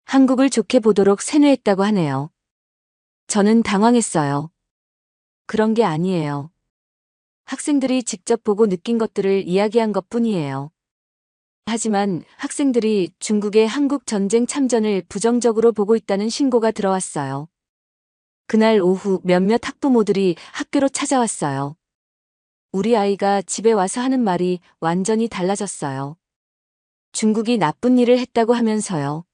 한국을 좋게 보도록 세뇌했다고 하네요. 저는 당황했어요. 그런 게 아니에요. 학생들이 직접 보고 느낀 것들을 이야기한 것뿐이에요. 하지만 학생들이 중국의 한국 전쟁 참전을 부정적으로 보고 있다는 신고가 들어왔어요. 그날 오후 몇몇 학부모들이 학교로 찾아왔어요. 우리 아이가 집에 와서 하는 말이 완전히 달라졌어요. 중국이 나쁜 일을 했다고 하면서요.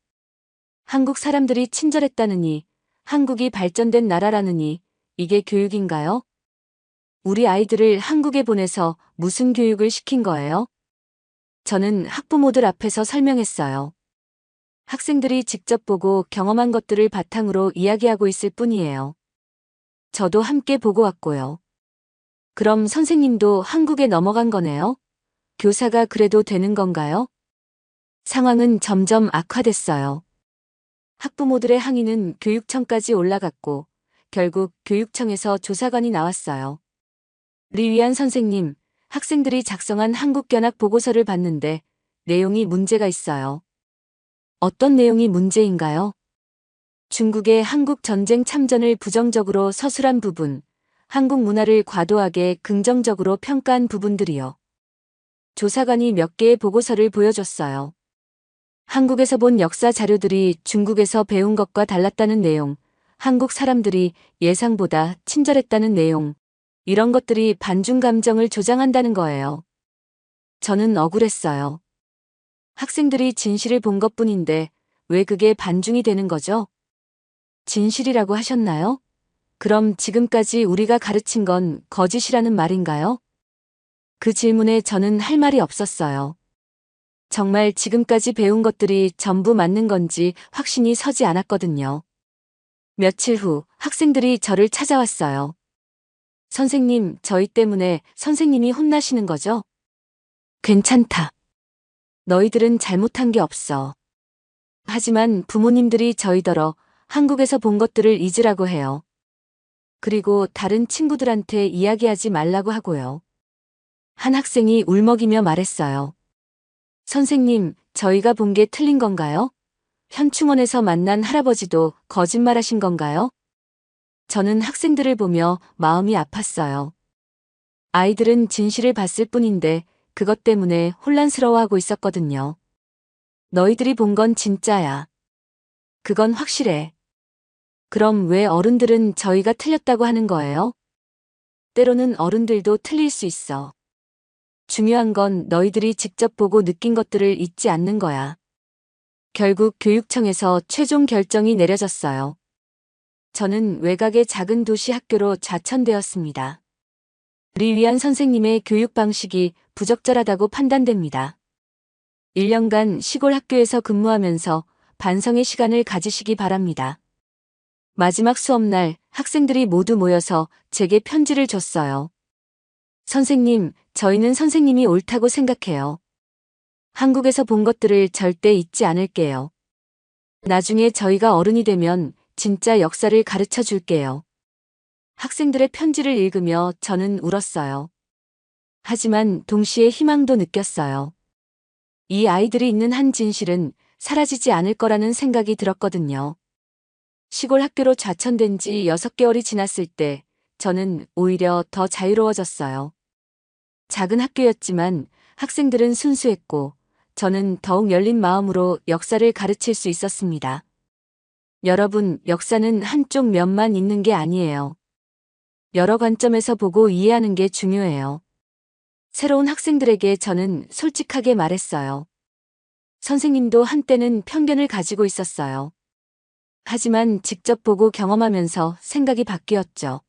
한국 사람들이 친절했다느니, 한국이 발전된 나라라느니, 이게 교육인가요? 우리 아이들을 한국에 보내서 무슨 교육을 시킨 거예요? 저는 학부모들 앞에서 설명했어요. 학생들이 직접 보고 경험한 것들을 바탕으로 이야기하고 있을 뿐이에요. 저도 함께 보고 왔고요. 그럼 선생님도 한국에 넘어간 거네요? 교사가 그래도 되는 건가요? 상황은 점점 악화됐어요. 학부모들의 항의는 교육청까지 올라갔고 결국 교육청에서 조사관이 나왔어요. 리위안 선생님, 학생들이 작성한 한국견학 보고서를 봤는데 내용이 문제가 있어요. 어떤 내용이 문제인가요? 중국의 한국 전쟁 참전을 부정적으로 서술한 부분, 한국 문화를 과도하게 긍정적으로 평가한 부분들이요. 조사관이 몇 개의 보고서를 보여줬어요. 한국에서 본 역사 자료들이 중국에서 배운 것과 달랐다는 내용, 한국 사람들이 예상보다 친절했다는 내용, 이런 것들이 반중 감정을 조장한다는 거예요. 저는 억울했어요. 학생들이 진실을 본 것뿐인데 왜 그게 반중이 되는 거죠? 진실이라고 하셨나요? 그럼 지금까지 우리가 가르친 건 거짓이라는 말인가요? 그 질문에 저는 할 말이 없었어요. 정말 지금까지 배운 것들이 전부 맞는 건지 확신이 서지 않았거든요. 며칠 후 학생들이 저를 찾아왔어요. 선생님, 저희 때문에 선생님이 혼나시는 거죠? 괜찮다. 너희들은 잘못한 게 없어. 하지만 부모님들이 저희더러 한국에서 본 것들을 잊으라고 해요. 그리고 다른 친구들한테 이야기하지 말라고 하고요. 한 학생이 울먹이며 말했어요. 선생님, 저희가 본 게 틀린 건가요? 현충원에서 만난 할아버지도 거짓말하신 건가요? 저는 학생들을 보며 마음이 아팠어요. 아이들은 진실을 봤을 뿐인데 그것 때문에 혼란스러워하고 있었거든요. 너희들이 본 건 진짜야. 그건 확실해. 그럼 왜 어른들은 저희가 틀렸다고 하는 거예요? 때로는 어른들도 틀릴 수 있어. 중요한 건 너희들이 직접 보고 느낀 것들을 잊지 않는 거야. 결국 교육청에서 최종 결정이 내려졌어요. 저는 외곽의 작은 도시 학교로 좌천되었습니다. 리위안 선생님의 교육 방식이 부적절하다고 판단됩니다. 1년간 시골 학교에서 근무하면서 반성의 시간을 가지시기 바랍니다. 마지막 수업날 학생들이 모두 모여서 제게 편지를 줬어요. 선생님, 저희는 선생님이 옳다고 생각해요. 한국에서 본 것들을 절대 잊지 않을게요. 나중에 저희가 어른이 되면 진짜 역사를 가르쳐 줄게요. 학생들의 편지를 읽으며 저는 울었어요. 하지만 동시에 희망도 느꼈어요. 이 아이들이 있는 한 진실은 사라지지 않을 거라는 생각이 들었거든요. 시골 학교로 좌천된 지 6개월이 지났을 때 저는 오히려 더 자유로워졌어요. 작은 학교였지만 학생들은 순수했고 저는 더욱 열린 마음으로 역사를 가르칠 수 있었습니다. 여러분, 역사는 한쪽 면만 있는 게 아니에요. 여러 관점에서 보고 이해하는 게 중요해요. 새로운 학생들에게 저는 솔직하게 말했어요. 선생님도 한때는 편견을 가지고 있었어요. 하지만 직접 보고 경험하면서 생각이 바뀌었죠.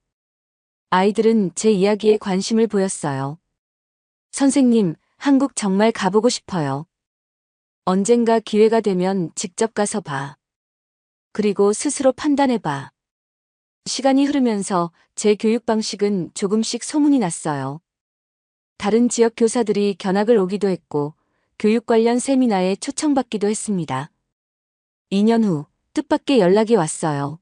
아이들은 제 이야기에 관심을 보였어요. 선생님, 한국 정말 가보고 싶어요. 언젠가 기회가 되면 직접 가서 봐. 그리고 스스로 판단해봐. 시간이 흐르면서 제 교육 방식은 조금씩 소문이 났어요. 다른 지역 교사들이 견학을 오기도 했고 교육 관련 세미나에 초청받기도 했습니다. 2년 후 뜻밖의 연락이 왔어요.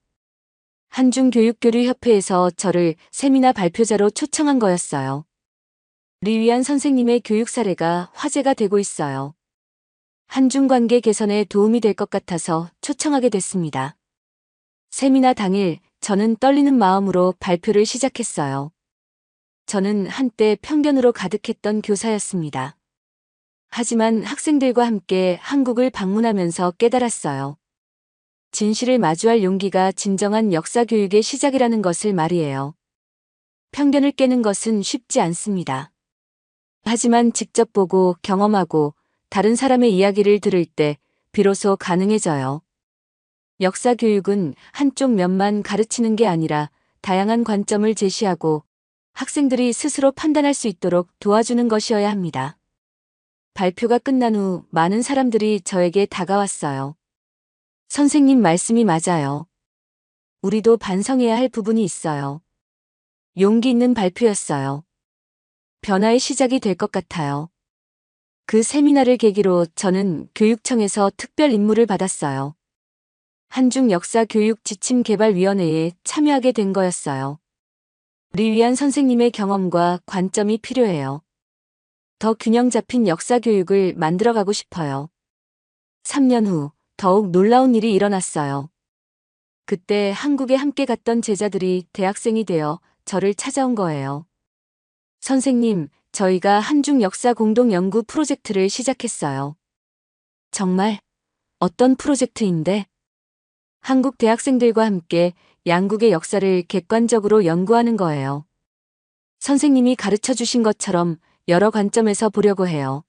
한중교육교류협회에서 저를 세미나 발표자로 초청한 거였어요. 리위안 선생님의 교육 사례가 화제가 되고 있어요. 한중 관계 개선에 도움이 될 것 같아서 초청하게 됐습니다. 세미나 당일 저는 떨리는 마음으로 발표를 시작했어요. 저는 한때 편견으로 가득했던 교사였습니다. 하지만 학생들과 함께 한국을 방문하면서 깨달았어요. 진실을 마주할 용기가 진정한 역사 교육의 시작이라는 것을 말이에요. 편견을 깨는 것은 쉽지 않습니다. 하지만 직접 보고 경험하고 다른 사람의 이야기를 들을 때 비로소 가능해져요. 역사 교육은 한쪽 면만 가르치는 게 아니라 다양한 관점을 제시하고 학생들이 스스로 판단할 수 있도록 도와주는 것이어야 합니다. 발표가 끝난 후 많은 사람들이 저에게 다가왔어요. 선생님 말씀이 맞아요. 우리도 반성해야 할 부분이 있어요. 용기 있는 발표였어요. 변화의 시작이 될 것 같아요. 그 세미나를 계기로 저는 교육청에서 특별 임무를 받았어요. 한중 역사 교육 지침 개발위원회에 참여하게 된 거였어요. 리위안 선생님의 경험과 관점이 필요해요. 더 균형 잡힌 역사 교육을 만들어가고 싶어요. 3년 후 더욱 놀라운 일이 일어났어요. 그때 한국에 함께 갔던 제자들이 대학생이 되어 저를 찾아온 거예요. 선생님, 저희가 한중 역사 공동 연구 프로젝트를 시작했어요. 정말? 어떤 프로젝트인데? 한국 대학생들과 함께 양국의 역사를 객관적으로 연구하는 거예요. 선생님이 가르쳐 주신 것처럼 여러 관점에서 보려고 해요.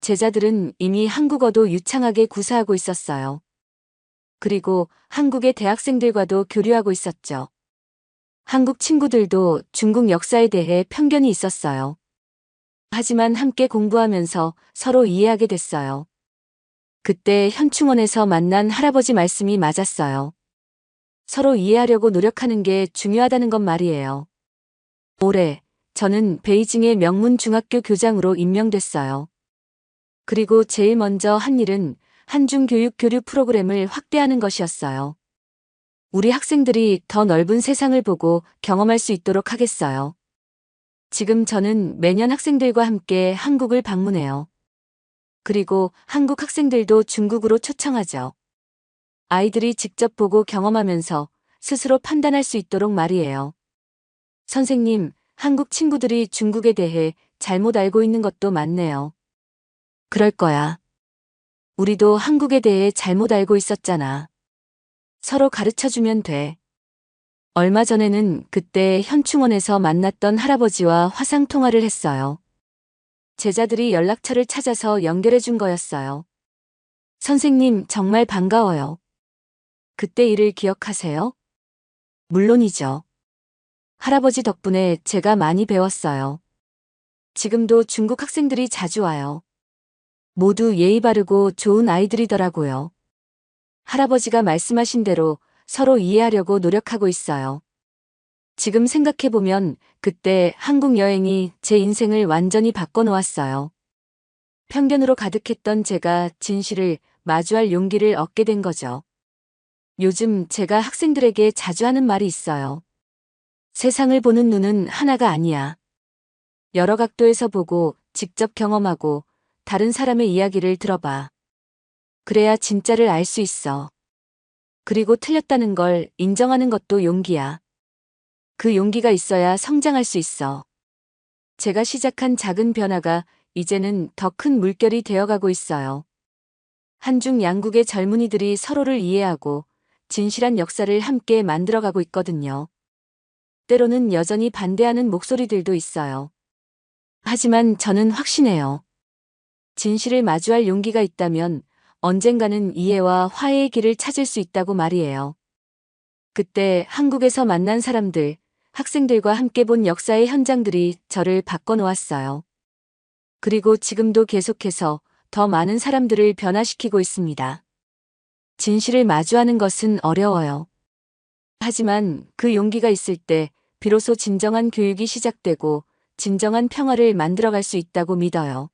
제자들은 이미 한국어도 유창하게 구사하고 있었어요. 그리고 한국의 대학생들과도 교류하고 있었죠. 한국 친구들도 중국 역사에 대해 편견이 있었어요. 하지만 함께 공부하면서 서로 이해하게 됐어요. 그때 현충원에서 만난 할아버지 말씀이 맞았어요. 서로 이해하려고 노력하는 게 중요하다는 것 말이에요. 올해 저는 베이징의 명문 중학교 교장으로 임명됐어요. 그리고 제일 먼저 한 일은 한중 교육 교류 프로그램을 확대하는 것이었어요. 우리 학생들이 더 넓은 세상을 보고 경험할 수 있도록 하겠어요. 지금 저는 매년 학생들과 함께 한국을 방문해요. 그리고 한국 학생들도 중국으로 초청하죠. 아이들이 직접 보고 경험하면서 스스로 판단할 수 있도록 말이에요. 선생님, 한국 친구들이 중국에 대해 잘못 알고 있는 것도 많네요. 그럴 거야. 우리도 한국에 대해 잘못 알고 있었잖아. 서로 가르쳐주면 돼. 얼마 전에는 그때 현충원에서 만났던 할아버지와 화상통화를 했어요. 제자들이 연락처를 찾아서 연결해 준 거였어요. 선생님, 정말 반가워요. 그때 일을 기억하세요? 물론이죠. 할아버지 덕분에 제가 많이 배웠어요. 지금도 중국 학생들이 자주 와요. 모두 예의 바르고 좋은 아이들이더라고요. 할아버지가 말씀하신 대로 서로 이해하려고 노력하고 있어요. 지금 생각해보면 그때 한국 여행이 제 인생을 완전히 바꿔놓았어요. 편견으로 가득했던 제가 진실을 마주할 용기를 얻게 된 거죠. 요즘 제가 학생들에게 자주 하는 말이 있어요. 세상을 보는 눈은 하나가 아니야. 여러 각도에서 보고 직접 경험하고 다른 사람의 이야기를 들어봐. 그래야 진짜를 알 수 있어. 그리고 틀렸다는 걸 인정하는 것도 용기야. 그 용기가 있어야 성장할 수 있어. 제가 시작한 작은 변화가 이제는 더 큰 물결이 되어가고 있어요. 한중 양국의 젊은이들이 서로를 이해하고 진실한 역사를 함께 만들어가고 있거든요. 때로는 여전히 반대하는 목소리들도 있어요. 하지만 저는 확신해요. 진실을 마주할 용기가 있다면 언젠가는 이해와 화해의 길을 찾을 수 있다고 말이에요. 그때 한국에서 만난 사람들, 학생들과 함께 본 역사의 현장들이 저를 바꿔놓았어요. 그리고 지금도 계속해서 더 많은 사람들을 변화시키고 있습니다. 진실을 마주하는 것은 어려워요. 하지만 그 용기가 있을 때 비로소 진정한 교육이 시작되고 진정한 평화를 만들어갈 수 있다고 믿어요.